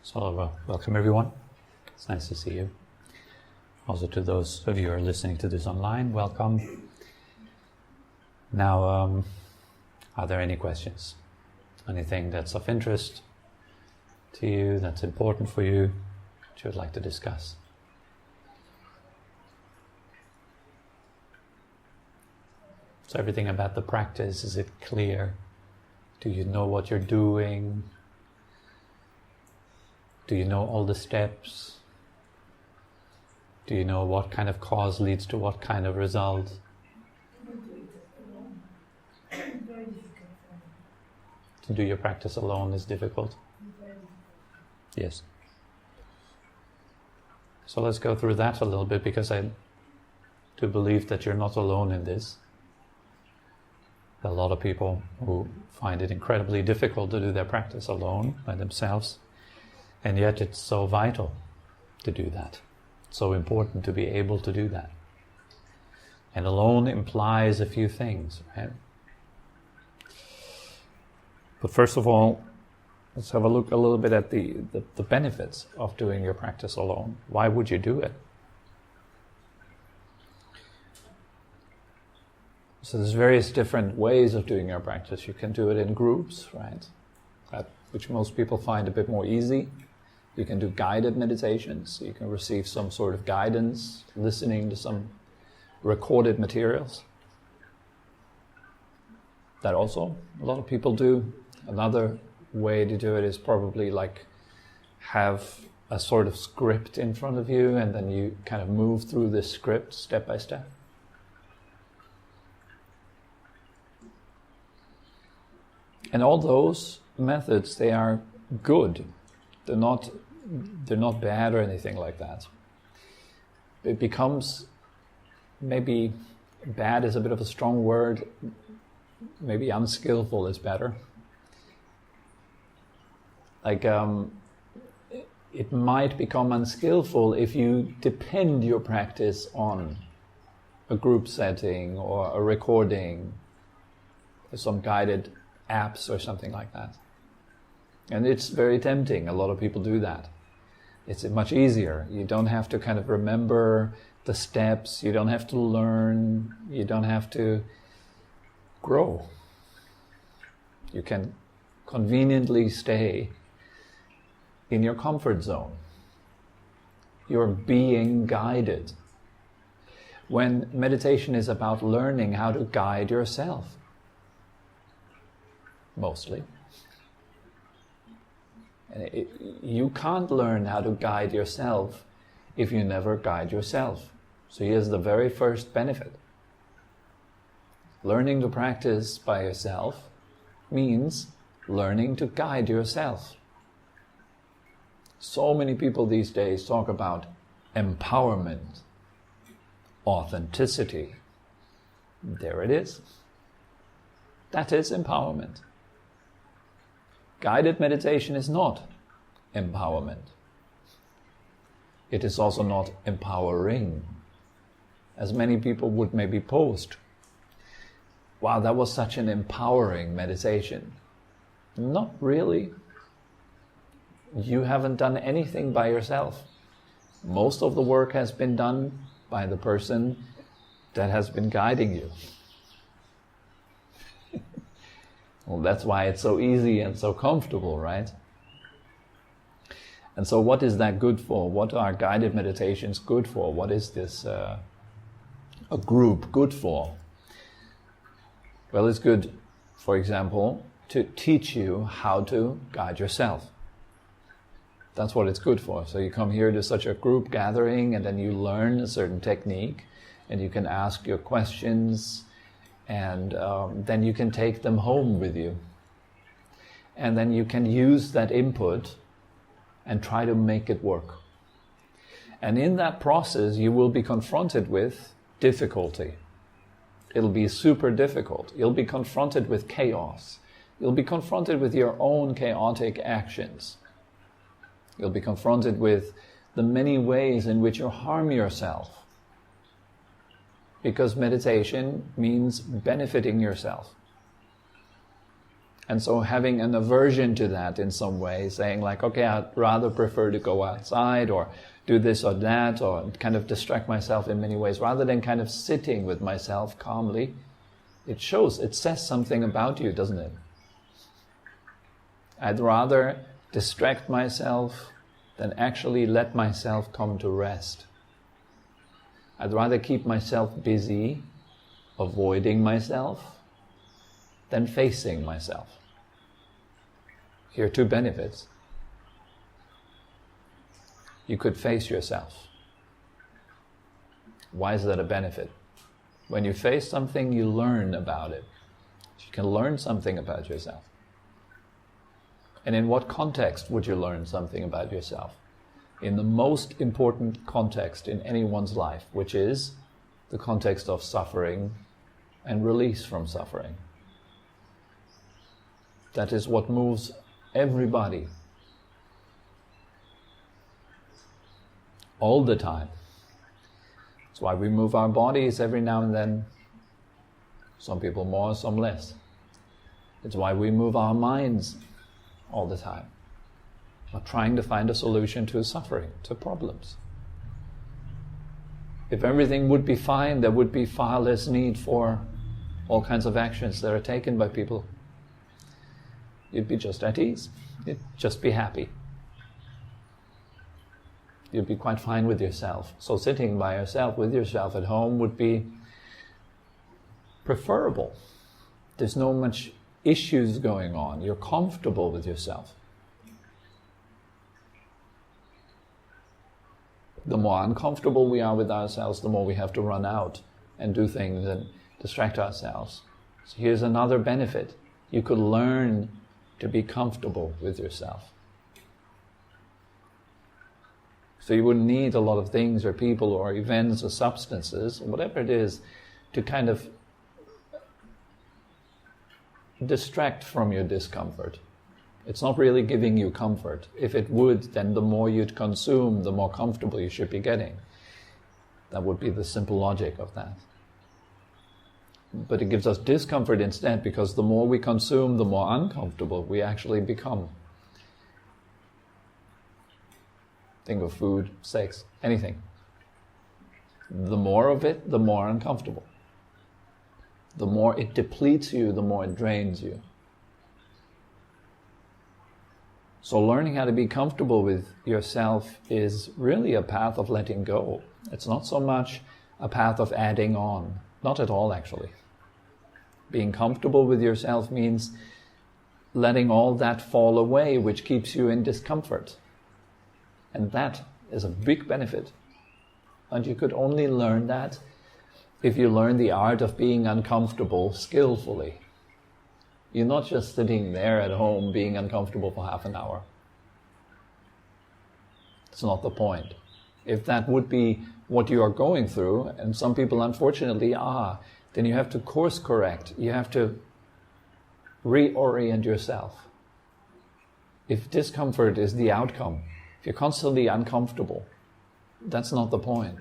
So welcome everyone. It's nice to see you. Also to those of you who are listening to this online, welcome. Now, are there any questions? Anything that's of interest to you, that's important for you, that you would like to discuss? So everything about the practice, is it clear? Do you know what you're doing? Do you know all the steps? Do you know what kind of cause leads to what kind of result? To do your practice alone is difficult? Yes. So let's go through that a little bit, because I do believe that you're not alone in this. There are a lot of people who find it incredibly difficult to do their practice alone by themselves. And yet it's so vital to do that. It's so important to be able to do that. And alone implies a few things, right? But first of all, let's have a look a little bit at the benefits of doing your practice alone. Why would you do it? So there's various different ways of doing your practice. You can do it in groups, right? Which most people find a bit more easy. You can do guided meditations. You can receive some sort of guidance, listening to some recorded materials. That also a lot of people do. Another way to do it is probably like have a sort of script in front of you, and then you kind of move through this script step by step. And all those methods, they are good. They're not bad or anything like that. It becomes, maybe bad is a bit of a strong word, maybe unskillful is better. Like, it might become unskillful if you depend your practice on a group setting or a recording, or some guided apps or something like that. And it's very tempting. A lot of people do that. It's much easier. You don't have to kind of remember the steps. You don't have to learn. You don't have to grow. You can conveniently stay in your comfort zone. You're being guided. When meditation is about learning how to guide yourself, mostly. And you can't learn how to guide yourself if you never guide yourself. So here's the very first benefit. Learning to practice by yourself means learning to guide yourself. So many people these days talk about empowerment, authenticity. There it is. That is empowerment. Guided meditation is not empowerment. It is also not empowering, as many people would maybe post. Wow, that was such an empowering meditation. Not really. You haven't done anything by yourself. Most of the work has been done by the person that has been guiding you. Well, that's why it's so easy and so comfortable, right? And so what is that good for? What are guided meditations good for? What is this a group good for? Well, it's good, for example, to teach you how to guide yourself. That's what it's good for. So you come here to such a group gathering, and then you learn a certain technique, and you can ask your questions, and then you can take them home with you. And then you can use that input and try to make it work. And in that process, you will be confronted with difficulty. It'll be super difficult. You'll be confronted with chaos. You'll be confronted with your own chaotic actions. You'll be confronted with the many ways in which you harm yourself. Because meditation means benefiting yourself. And so having an aversion to that in some way, saying like, okay, I'd rather prefer to go outside or do this or that, or kind of distract myself in many ways, rather than kind of sitting with myself calmly, it says something about you, doesn't it? I'd rather distract myself than actually let myself come to rest. I'd rather keep myself busy, avoiding myself, than facing myself. Here are two benefits. You could face yourself. Why is that a benefit? When you face something, you learn about it. You can learn something about yourself. And in what context would you learn something about yourself? In the most important context in anyone's life, which is the context of suffering and release from suffering. That is what moves everybody. All the time. That's why we move our bodies every now and then. Some people more, some less. It's why we move our minds all the time. We're trying to find a solution to suffering, to problems. If everything would be fine, there would be far less need for all kinds of actions that are taken by people. You'd be just at ease. You'd just be happy. You'd be quite fine with yourself. So sitting by yourself, with yourself at home would be preferable. There's no much issues going on. You're comfortable with yourself. The more uncomfortable we are with ourselves, the more we have to run out and do things and distract ourselves. So here's another benefit. You could learn to be comfortable with yourself. So you wouldn't need a lot of things or people or events or substances, or whatever it is, to kind of distract from your discomfort. It's not really giving you comfort. If it would, then the more you'd consume, the more comfortable you should be getting. That would be the simple logic of that. But it gives us discomfort instead, because the more we consume, the more uncomfortable we actually become. Think of food, sex, anything. The more of it, the more uncomfortable. The more it depletes you, the more it drains you. So learning how to be comfortable with yourself is really a path of letting go. It's not so much a path of adding on. Not at all, actually. Being comfortable with yourself means letting all that fall away, which keeps you in discomfort. And that is a big benefit. And you could only learn that if you learn the art of being uncomfortable skillfully. You're not just sitting there at home being uncomfortable for half an hour. It's not the point. If that would be what you are going through, and some people unfortunately are, then you have to course correct. You have to reorient yourself. If discomfort is the outcome, if you're constantly uncomfortable, that's not the point.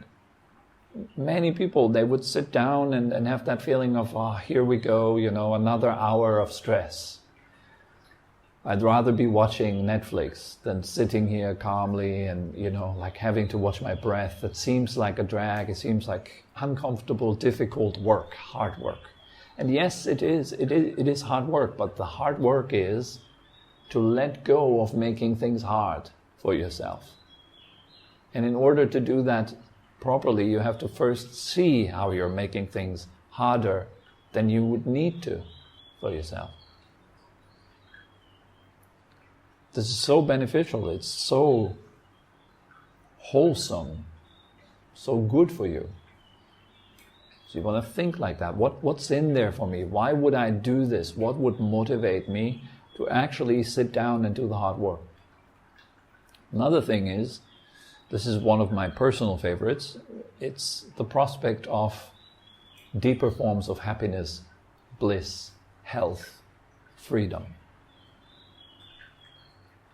Many people, they would sit down and have that feeling of, here we go, another hour of stress. I'd rather be watching Netflix than sitting here calmly and, like having to watch my breath. It seems like a drag. It seems like uncomfortable, difficult work, hard work. And yes, it is. It is hard work, but the hard work is to let go of making things hard for yourself. And in order to do that properly, you have to first see how you're making things harder than you would need to for yourself. This is so beneficial, it's so wholesome, so good for you. So you want to think like that. What's in there for me? Why would I do this? What would motivate me to actually sit down and do the hard work? Another thing is, this is one of my personal favorites, it's the prospect of deeper forms of happiness, bliss, health, freedom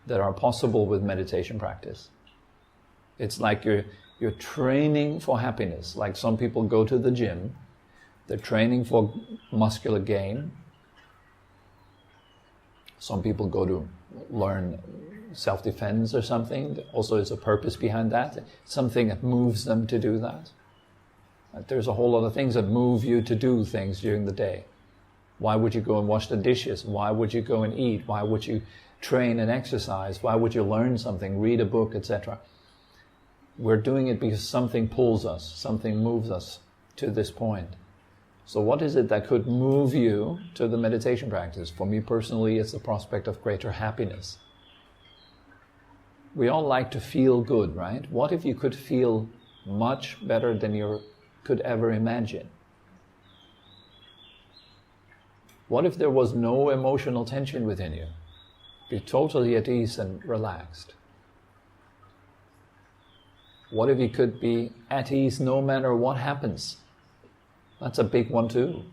that are possible with meditation practice. It's like you're training for happiness. Like some people go to the gym, they're training for muscular gain, Some people go to learn self-defense or something. Also, there's a purpose behind that. Something that moves them to do that. There's a whole lot of things that move you to do things during the day. Why would you go and wash the dishes? Why would you go and eat? Why would you train and exercise? Why would you learn something, read a book, etc.? We're doing it because something pulls us, something moves us to this point. So what is it that could move you to the meditation practice? For me personally, it's the prospect of greater happiness. We all like to feel good, right? What if you could feel much better than you could ever imagine? What if there was no emotional tension within you? Be totally at ease and relaxed. What if you could be at ease no matter what happens? That's a big one too.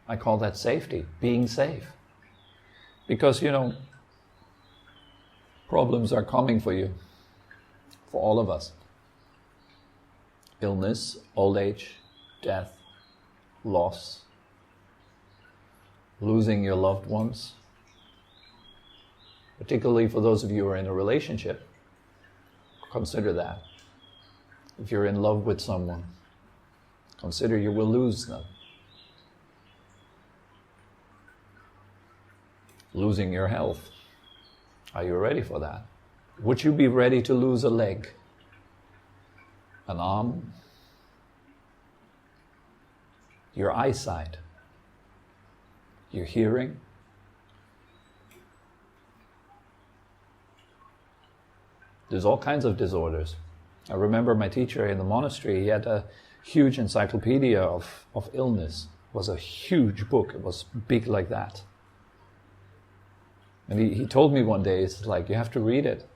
I call that safety, being safe. Because, problems are coming for you, for all of us. Illness, old age, death, loss, losing your loved ones. Particularly for those of you who are in a relationship, consider that. If you're in love with someone, consider you will lose them. Losing your health. Are you ready for that? Would you be ready to lose a leg, an arm, your eyesight, your hearing? There's all kinds of disorders. I remember my teacher in the monastery, he had a huge encyclopedia of illness. It was a huge book. It was big like that. And he told me one day, it's like, you have to read it.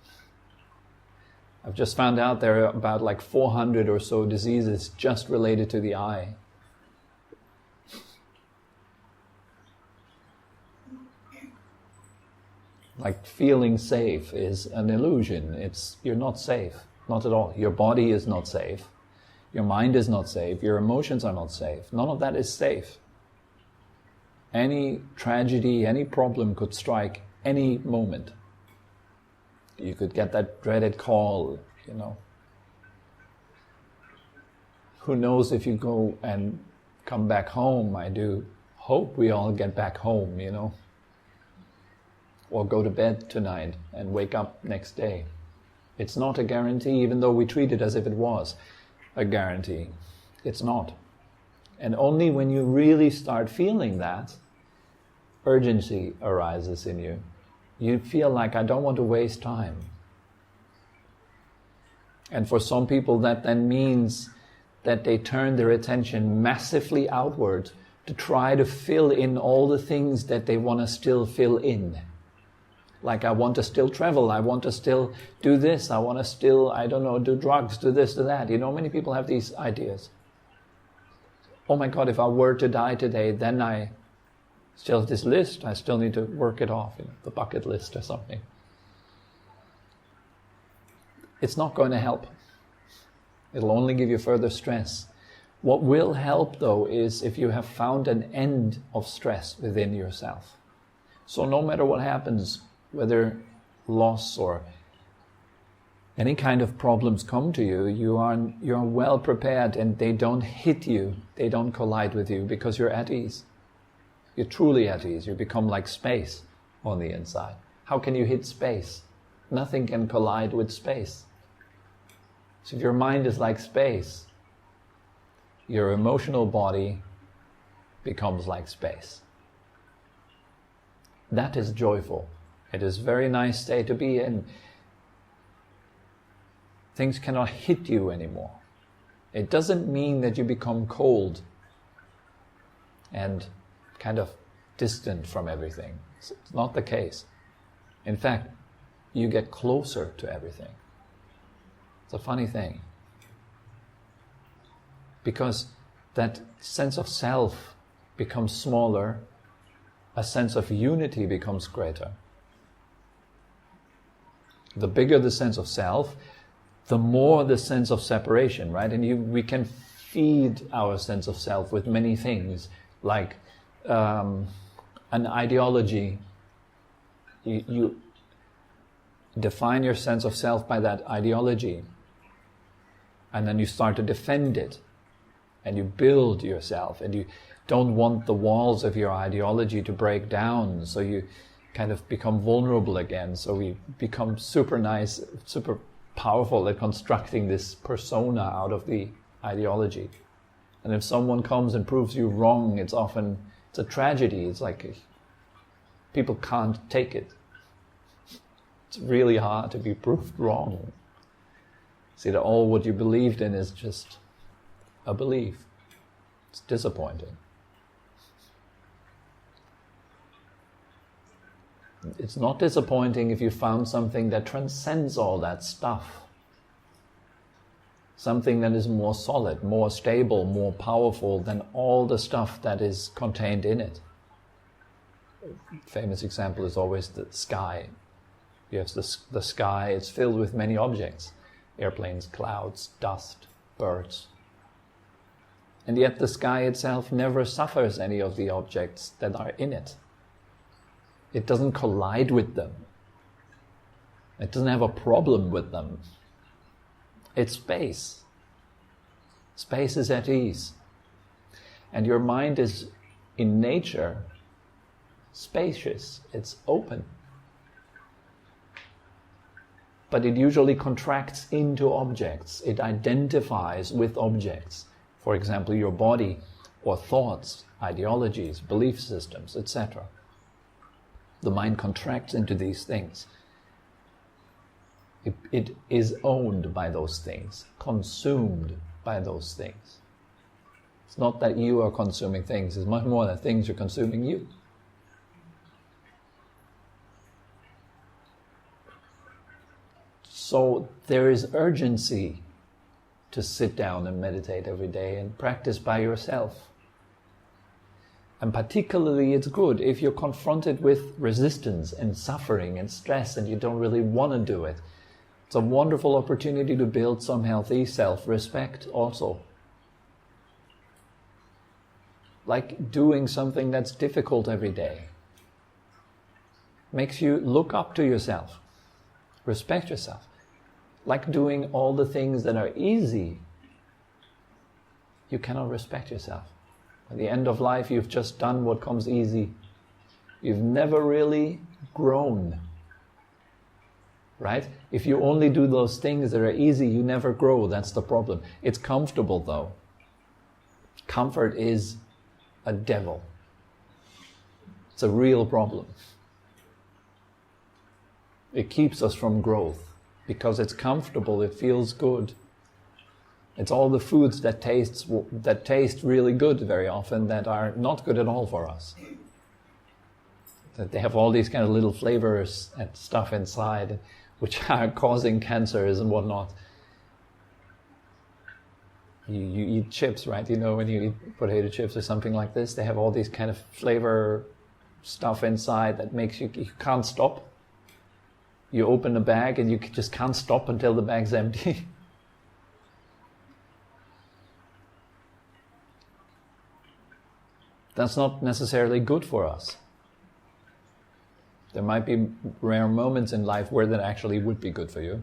I've just found out there are about like 400 or so diseases just related to the eye. Like feeling safe is an illusion. You're not safe. Not at all. Your body is not safe. Your mind is not safe. Your emotions are not safe. None of that is safe. Any tragedy, any problem could strike any moment. You could get that dreaded call, Who knows if you go and come back home? I do hope we all get back home, Or go to bed tonight and wake up next day. It's not a guarantee, even though we treat it as if it was a guarantee. It's not. And only when you really start feeling that, urgency arises in you. You feel like, I don't want to waste time. And for some people that then means that they turn their attention massively outward to try to fill in all the things that they want to still fill in. Like, I want to still travel, I want to still do this, I want to still, do drugs, do this, do that. Many people have these ideas. Oh my God, if I were to die today, then I still have this list, I still need to work it off, the bucket list or something. It's not going to help. It'll only give you further stress. What will help, though, is if you have found an end of stress within yourself. So no matter what happens, whether loss or any kind of problems come to you, you're well prepared and they don't hit you, they don't collide with you because you're at ease. You're truly at ease. You become like space on the inside. How can you hit space? Nothing can collide with space. So if your mind is like space, your emotional body becomes like space. That is joyful. It is a very nice state to be in. Things cannot hit you anymore. It doesn't mean that you become cold and kind of distant from everything. It's not the case. In fact, you get closer to everything. It's a funny thing. Because that sense of self becomes smaller, a sense of unity becomes greater. The bigger the sense of self, the more the sense of separation, right? And we can feed our sense of self with many things, like an ideology, You define your sense of self by that ideology, and then you start to defend it, and you build yourself, and you don't want the walls of your ideology to break down, so you kind of become vulnerable again, so we become super nice, super powerful at constructing this persona out of the ideology. And if someone comes and proves you wrong, it's a tragedy. It's like people can't take it. It's really hard to be proved wrong. See that all what you believed in is just a belief. It's disappointing. It's not disappointing if you found something that transcends all that stuff. Something that is more solid, more stable, more powerful than all the stuff that is contained in it. Famous example is always the sky. You have the sky, it's filled with many objects. Airplanes, clouds, dust, birds. And yet the sky itself never suffers any of the objects that are in it. It doesn't collide with them. It doesn't have a problem with them. It's space. Space is at ease. And your mind is, in nature, spacious. It's open. But it usually contracts into objects. It identifies with objects. For example, your body, or thoughts, ideologies, belief systems, etc. The mind contracts into these things. It is owned by those things, consumed by those things. It's not that you are consuming things, it's much more that things are consuming you. So there is urgency to sit down and meditate every day and practice by yourself. And particularly it's good if you're confronted with resistance and suffering and stress and you don't really want to do it. It's a wonderful opportunity to build some healthy self-respect also. Like doing something that's difficult every day. Makes you look up to yourself. Respect yourself. Like doing all the things that are easy. You cannot respect yourself. At the end of life, you've just done what comes easy. You've never really grown. Right? If you only do those things that are easy, you never grow. That's the problem. It's comfortable though. Comfort is a devil. It's a real problem. It keeps us from growth. Because it's comfortable, it feels good. It's all the foods that taste really good very often that are not good at all for us. That they have all these kind of little flavors and stuff inside which are causing cancers and whatnot. You eat chips, right? You know, when you eat potato chips or something like this, they have all these kind of flavor stuff inside that makes you can't stop. You open a bag and you just can't stop until the bag's empty. That's not necessarily good for us. There might be rare moments in life where that actually would be good for you.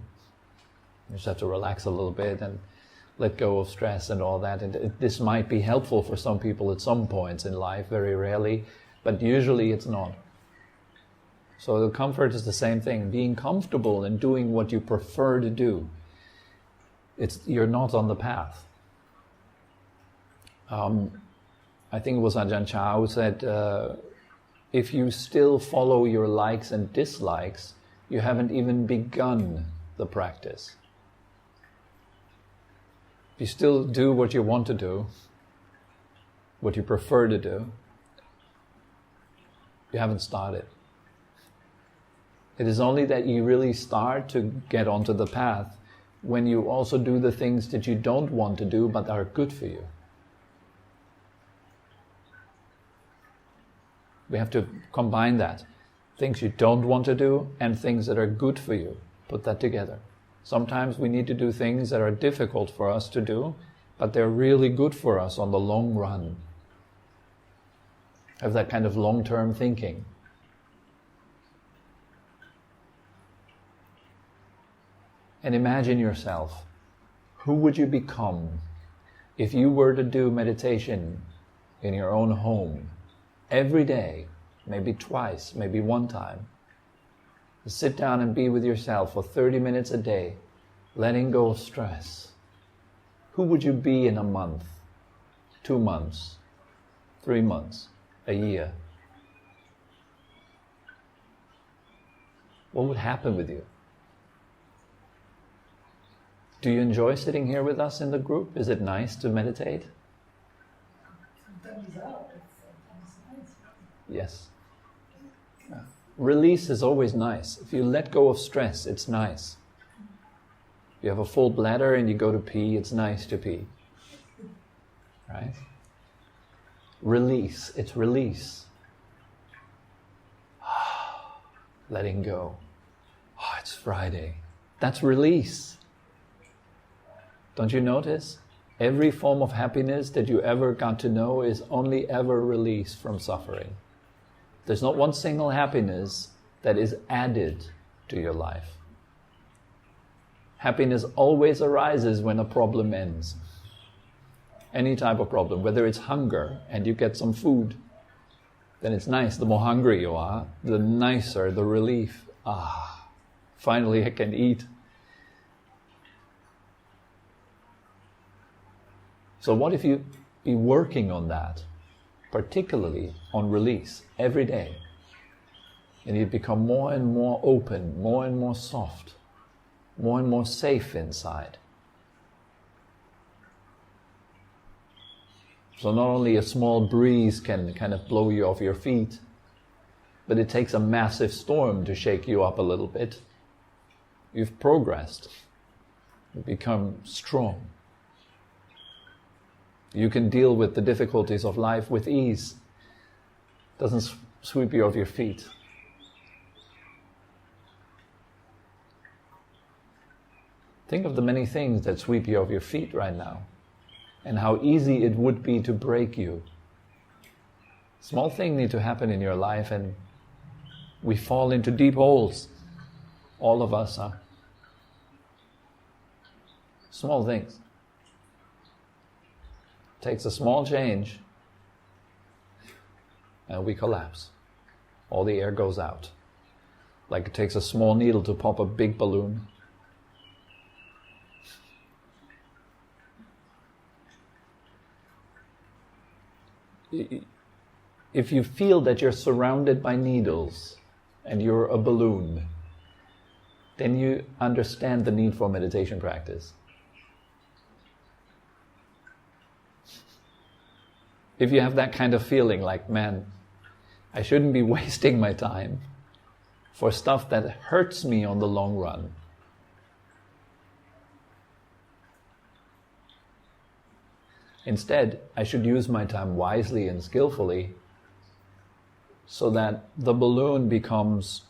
You just have to relax a little bit and let go of stress and all that. And this might be helpful for some people at some points in life, very rarely, but usually it's not. So the comfort is the same thing. Being comfortable and doing what you prefer to do. You're not on the path. I think it was Ajahn Chah who said, if you still follow your likes and dislikes, you haven't even begun the practice. If you still do what you want to do, what you prefer to do, you haven't started. It is only that you really start to get onto the path when you also do the things that you don't want to do but are good for you. We have to combine that. Things you don't want to do and things that are good for you. Put that together. Sometimes we need to do things that are difficult for us to do, but they're really good for us on the long run. Have that kind of long-term thinking. and imagine yourself. Who would you become if you were to do meditation in your own home every day, maybe twice, maybe one time? Sit down and be with yourself for 30 minutes a day, letting go of stress. Who would you be in a month, 2 months, 3 months, a year? What would happen with you? Do you enjoy sitting here with us in the group? Is it nice to meditate? Sometimes out, sometimes nice. Yes. Release is always nice. If you let go of stress, it's nice. If you have a full bladder and you go to pee, it's nice to pee. Right? Release, it's release. Letting go. Oh, it's Friday. That's release. Don't you notice? Every form of happiness that you ever got to know is only ever release from suffering. There's not one single happiness that is added to your life. Happiness always arises when a problem ends. Any type of problem, whether it's hunger and you get some food, then it's nice. The more hungry you are, the nicer the relief. Finally I can eat. So what if you be working on that, particularly on release, every day, and you become more and more open, more and more soft, more and more safe inside. So not only a small breeze can kind of blow you off your feet, but it takes a massive storm to shake you up a little bit. You've progressed. You've become strong. You can deal with the difficulties of life with ease. It doesn't sweep you off your feet. Think of the many things that sweep you off your feet right now, and how easy it would be to break you. Small things need to happen in your life and we fall into deep holes. All of us are. Small things. Takes a small change and we collapse. All the air goes out. Like it takes a small needle to pop a big balloon. If you feel that you're surrounded by needles and you're a balloon, then you understand the need for meditation practice. If you have that kind of feeling like, man, I shouldn't be wasting my time for stuff that hurts me on the long run. Instead, I should use my time wisely and skillfully so that the balloon becomes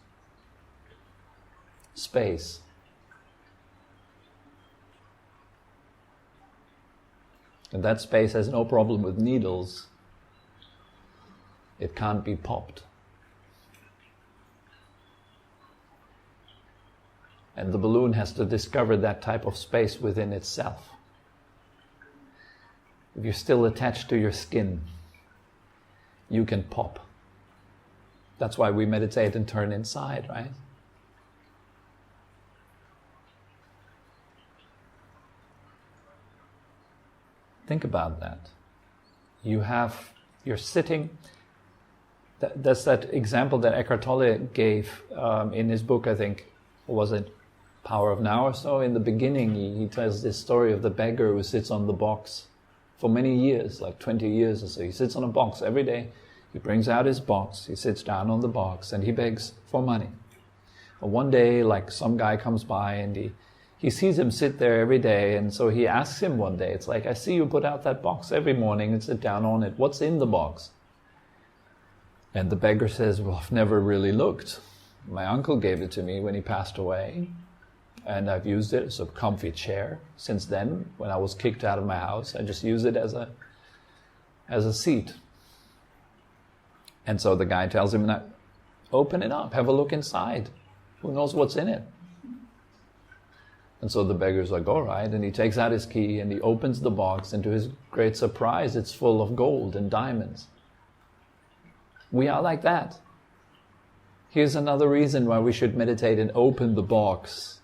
space. And that space has no problem with needles. It can't be popped. And the balloon has to discover that type of space within itself. If you're still attached to your skin, you can pop. That's why we meditate and turn inside, right? Think about that. You're sitting. That's that example that Eckhart Tolle gave in his book, I think, was it Power of Now or so? In the beginning, he tells this story of the beggar who sits on the box for many years, like 20 years or so. He sits on a box every day. He brings out his box, he sits down on the box, and he begs for money. But one day, like some guy comes by and he sees him sit there every day, and so he asks him one day, it's like, I see you put out that box every morning and sit down on it. What's in the box? And the beggar says, well, I've never really looked. My uncle gave it to me when he passed away, and I've used it as a comfy chair. Since then, when I was kicked out of my house, I just use it as a seat. And so the guy tells him, now, open it up, have a look inside. Who knows what's in it? And so the beggar's like, all right, and he takes out his key and he opens the box, and to his great surprise, it's full of gold and diamonds. We are like that. Here's another reason why we should meditate and open the box.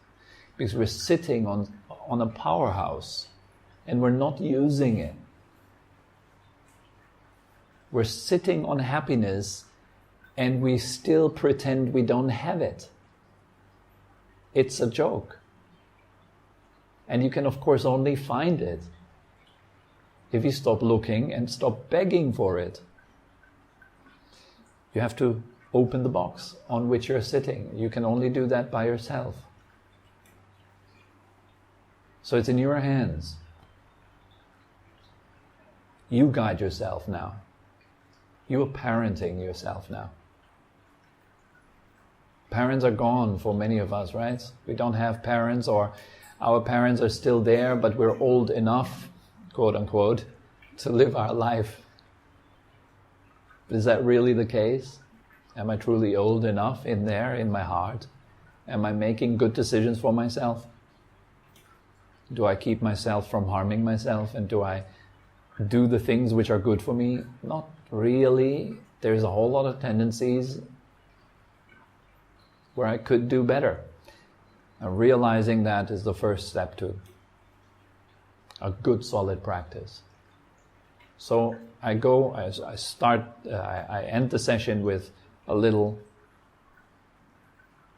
Because we're sitting on a powerhouse and we're not using it. We're sitting on happiness and we still pretend we don't have it. It's a joke. And you can of course only find it if you stop looking and stop begging for it. You have to open the box on which you're sitting. You can only do that by yourself. So it's in your hands. You guide yourself now. You are parenting yourself now. Parents are gone for many of us, right? We don't have parents, or our parents are still there, but we're old enough, quote unquote, to live our life. Is that really the case? Am I truly old enough in there, in my heart? Am I making good decisions for myself? Do I keep myself from harming myself? And do I do the things which are good for me? Not really. There's a whole lot of tendencies where I could do better. And realizing that is the first step to a good solid practice. So I end the session with a little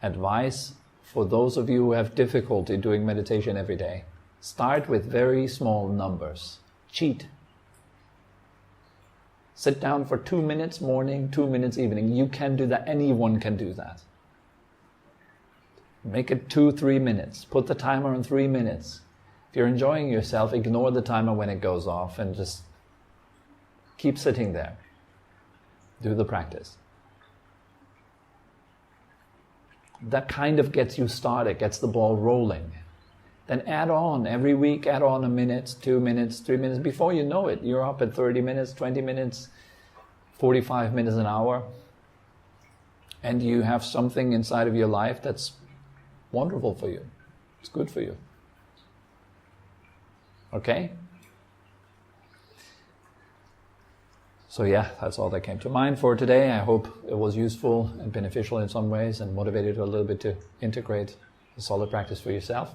advice for those of you who have difficulty doing meditation every day. Start with very small numbers. Cheat. Sit down for 2 minutes morning, 2 minutes evening. You can do that. Anyone can do that. Make it 2-3 minutes. Put the timer on 3 minutes. If you're enjoying yourself, ignore the timer when it goes off and just keep sitting there. Do the practice. That kind of gets you started, gets the ball rolling. Then add on, every week add on a minute, 2 minutes, 3 minutes. Before you know it, you're up at 30 minutes, 20 minutes, 45 minutes, an hour. And you have something inside of your life that's wonderful for you. It's good for you. Okay? So yeah, that's all that came to mind for today. I hope it was useful and beneficial in some ways and motivated you a little bit to integrate a solid practice for yourself.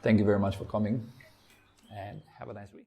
Thank you very much for coming and have a nice week.